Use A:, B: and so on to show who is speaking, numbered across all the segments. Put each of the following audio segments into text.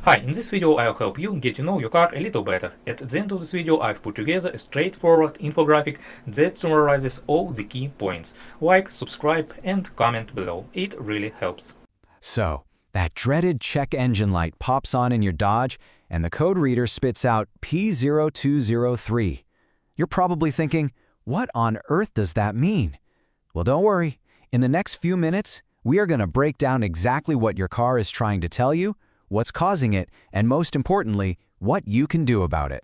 A: Hi, in this video I'll help you get to know your car a little better. At the end of this video I've put together a straightforward infographic that summarizes all the key points. Like, subscribe and comment below. It really helps.
B: So, that dreaded check engine light pops on in your Dodge and the code reader spits out P0203. You're probably thinking, what on earth does that mean? Well, don't worry. In the next few minutes, we are going to break down exactly what your car is trying to tell you, what's causing it, and most importantly, what you can do about it.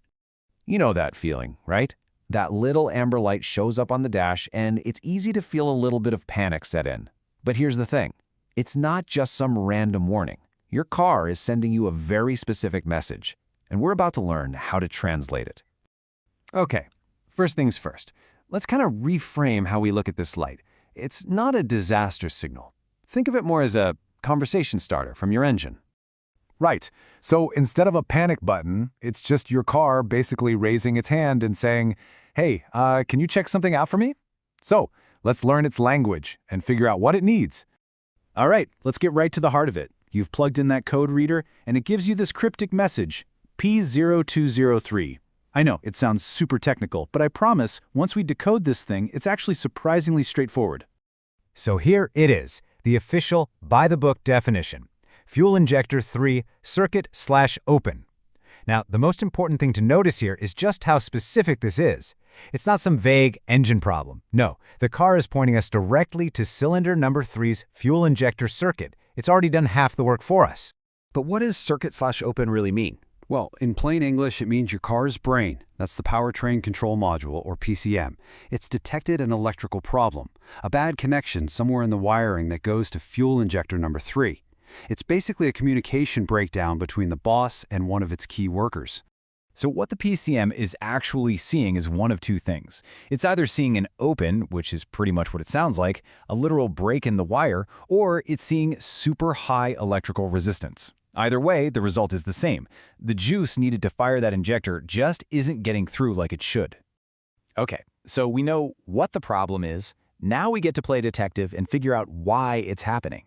B: You know that feeling, right? That little amber light shows up on the dash and it's easy to feel a little bit of panic set in. But here's the thing. It's not just some random warning. Your car is sending you a very specific message, and we're about to learn how to translate it. Okay, first things first. Let's kind of reframe how we look at this light. It's not a disaster signal. Think of it more as a conversation starter from your engine.
C: Right. So instead of a panic button, it's just your car basically raising its hand and saying, hey, can you check something out for me? So let's learn its language and figure out what it needs.
B: All right, let's get right to the heart of it. You've plugged in that code reader, and it gives you this cryptic message, P0203. I know, it sounds super technical, but I promise, once we decode this thing, it's actually surprisingly straightforward. So here it is, the official, by-the-book definition. Fuel injector 3, circuit/open. Now, the most important thing to notice here is just how specific this is. It's not some vague engine problem. No, the car is pointing us directly to cylinder number 3's fuel injector circuit. It's already done half the work for us.
D: But what does circuit/open really mean? Well, in plain English, it means your car's brain. That's the powertrain control module, or PCM. It's detected an electrical problem, a bad connection somewhere in the wiring that goes to fuel injector number 3. It's basically a communication breakdown between the boss and one of its key workers.
B: So what the PCM is actually seeing is one of two things. It's either seeing an open, which is pretty much what it sounds like, a literal break in the wire, or it's seeing super high electrical resistance. Either way, the result is the same. The juice needed to fire that injector just isn't getting through like it should. Okay, so we know what the problem is. Now we get to play detective and figure out why it's happening.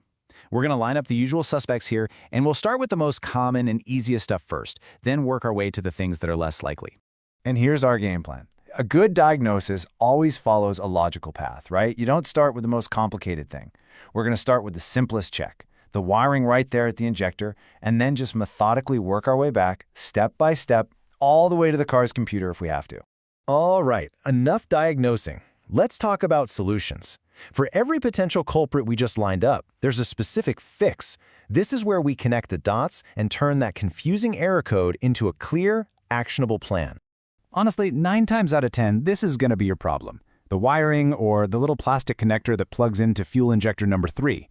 B: We're going to line up the usual suspects here, and we'll start with the most common and easiest stuff first, then work our way to the things that are less likely.
C: And here's our game plan. A good diagnosis always follows a logical path, right? You don't start with the most complicated thing. We're going to start with the simplest check, the wiring right there at the injector, and then just methodically work our way back, step by step, all the way to the car's computer if we have to.
B: All right, enough diagnosing. Let's talk about solutions. For every potential culprit we just lined up, there's a specific fix. This is where we connect the dots and turn that confusing error code into a clear, actionable plan. Honestly, 9 times out of 10, this is going to be your problem. The wiring or the little plastic connector that plugs into fuel injector number 3.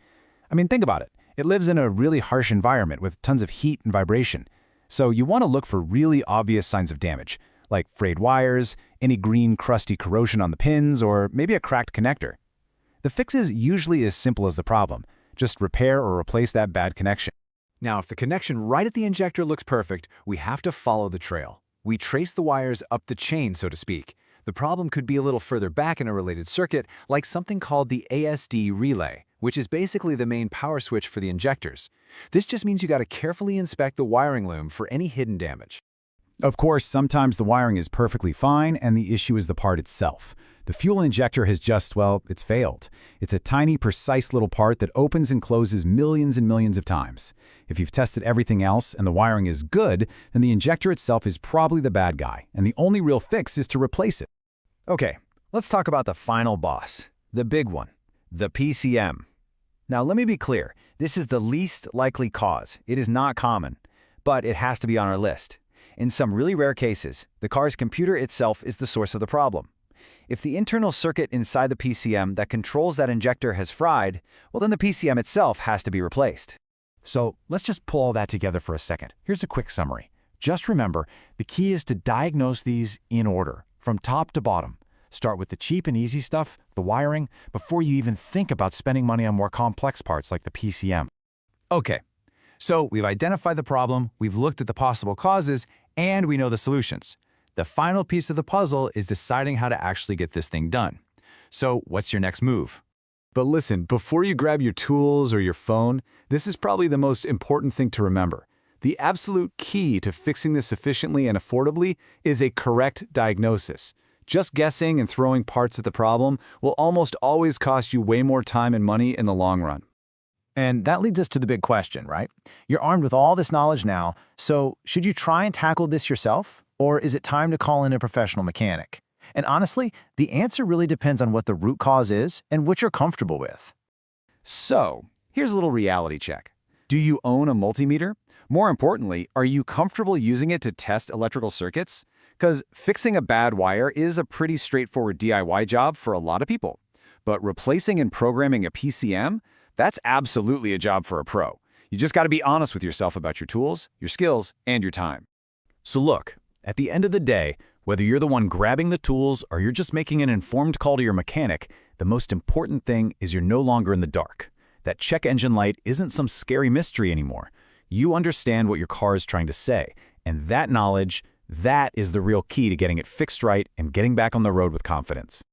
B: I mean, think about it. It lives in a really harsh environment with tons of heat and vibration. So you want to look for really obvious signs of damage, like frayed wires, any green, crusty corrosion on the pins, or maybe a cracked connector. The fix is usually as simple as the problem. Just repair or replace that bad connection. Now, if the connection right at the injector looks perfect, we have to follow the trail. We trace the wires up the chain, so to speak. The problem could be a little further back in a related circuit, like something called the ASD relay, which is basically the main power switch for the injectors. This just means you got to carefully inspect the wiring loom for any hidden damage. Of course, sometimes the wiring is perfectly fine and the issue is the part itself. The fuel injector has just, well, it's failed. It's a tiny, precise little part that opens and closes millions and millions of times. If you've tested everything else and the wiring is good, then the injector itself is probably the bad guy, and the only real fix is to replace it. Okay, let's talk about the final boss, the big one, the PCM. Now, let me be clear. This is the least likely cause. It is not common, but it has to be on our list. In some really rare cases, the car's computer itself is the source of the problem. If the internal circuit inside the PCM that controls that injector has fried, well then the PCM itself has to be replaced. So let's just pull all that together for a second. Here's a quick summary. Just remember, the key is to diagnose these in order, from top to bottom. Start with the cheap and easy stuff, the wiring, before you even think about spending money on more complex parts like the PCM. Okay, so we've identified the problem, we've looked at the possible causes, and we know the solutions. The final piece of the puzzle is deciding how to actually get this thing done. So what's your next move?
C: But listen, before you grab your tools or your phone, this is probably the most important thing to remember. The absolute key to fixing this efficiently and affordably is a correct diagnosis. Just guessing and throwing parts at the problem will almost always cost you way more time and money in the long run.
B: And that leads us to the big question, right? You're armed with all this knowledge now, so should you try and tackle this yourself? Or is it time to call in a professional mechanic? And honestly, the answer really depends on what the root cause is and what you're comfortable with.
C: So, here's a little reality check. Do you own a multimeter? More importantly, are you comfortable using it to test electrical circuits? Because fixing a bad wire is a pretty straightforward DIY job for a lot of people. But replacing and programming a PCM? That's absolutely a job for a pro. You just got to be honest with yourself about your tools, your skills, and your time.
B: So look, at the end of the day, whether you're the one grabbing the tools or you're just making an informed call to your mechanic, the most important thing is you're no longer in the dark. That check engine light isn't some scary mystery anymore. You understand what your car is trying to say, and that knowledge, that is the real key to getting it fixed right and getting back on the road with confidence.